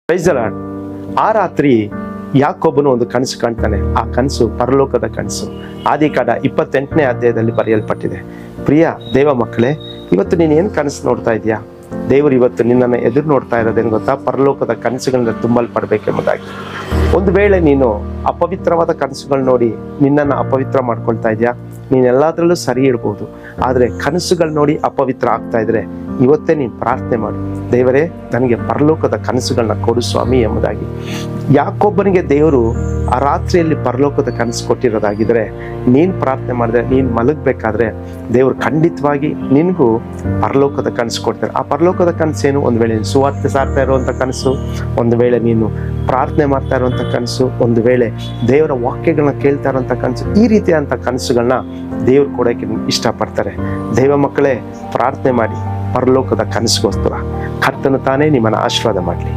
Price the lord. ಆ ರಾತ್ರಿ ಯಾಕೋಬನು ಒಂದು ಕನಸು ಕಾಣ್ತಾನೆ. ಆ ಕನಸು ಪರಲೋಕದ ಕನಸು. ಆದಿಕಾಂಡ 28ನೇ ಅಧ್ಯಾಯದಲ್ಲಿ ಬರೆಯಲ್ಪಟ್ಟಿದೆ. ಪ್ರಿಯ ದೇವ ಮಕ್ಕಳೇ, ಇವತ್ತು ನೀನು ಏನು ಕನಸು ನೋಡ್ತಾ ಇದೆಯಾ? ದೇವರು ಇವತ್ತು ನಿನ್ನನ್ನು ಎದುರು ನೋಡ್ತಾ ಇರೋದೇನು ಗೊತ್ತಾ? ಪರಲೋಕದ ಕನಸುಗಳಿಂದ ತುಂಬಲ್ಪಡಬೇಕೆಂಬುದಾಗಿ. ಒಂದು ವೇಳೆ ನೀನು ಅಪವಿತ್ರವಾದ ಕನಸುಗಳು ನೋಡಿ ನಿನ್ನನ್ನು ಅಪವಿತ್ರ ಮಾಡ್ಕೊಳ್ತಾ ಇದೆಯಾ? ನೀನೆಲ್ಲದರಲ್ಲೂ ಸರಿ ಇರ್ಬೋದು, ಆದರೆ ಕನಸುಗಳು ನೋಡಿ ಅಪವಿತ್ರ ಆಗ್ತಾ ಇದ್ರೆ ಇವತ್ತೇ ನೀನು ಪ್ರಾರ್ಥನೆ ಮಾಡು, ದೇವರೇ ನನಗೆ ಪರಲೋಕದ ಕನಸುಗಳನ್ನ ಕೊಡು ಸ್ವಾಮಿ ಎಂಬುದಾಗಿ. ಯಾಕೊಬ್ಬನಿಗೆ ದೇವರು ಆ ರಾತ್ರಿಯಲ್ಲಿ ಪರಲೋಕದ ಕನಸು ಕೊಟ್ಟಿರೋದಾಗಿದ್ರೆ ನೀನು ಪ್ರಾರ್ಥನೆ ಮಾಡಿದ್ರೆ, ನೀನು ಮಲಗಬೇಕಾದ್ರೆ ದೇವರು ಖಂಡಿತವಾಗಿ ನಿನಗೂ ಪರಲೋಕದ ಕನಸು ಕೊಡ್ತಾರೆ. ಆ ಪರಲೋಕದ ಕನಸೇನು? ಒಂದು ವೇಳೆ ನೀನು ಸುವಾರ್ತೆ ಸಾರ್ತಾ ಇರುವಂಥ ಕನಸು, ಒಂದು ವೇಳೆ ನೀನು ಪ್ರಾರ್ಥನೆ ಮಾಡ್ತಾ ಇರುವಂಥ ಕನಸು, ಒಂದು ವೇಳೆ ದೇವರ ವಾಕ್ಯಗಳನ್ನ ಕೇಳ್ತಾ ಇರುವಂಥ ಕನಸು, ಈ ರೀತಿಯಾದಂಥ ಕನಸುಗಳನ್ನ ದೇವ್ರು ಕೊಡೋಕ್ಕೆ ಇಷ್ಟಪಡ್ತಾರೆ. ದೈವ ಮಕ್ಕಳೇ, ಪ್ರಾರ್ಥನೆ ಮಾಡಿ ಪರಲೋಕದ ಕನಸಿಗೋಸ್ಕರ. ಕರ್ತನು ತಾನೇ ನಿಮ್ಮನ್ನು ಆಶೀರ್ವಾದ ಮಾಡಲಿ.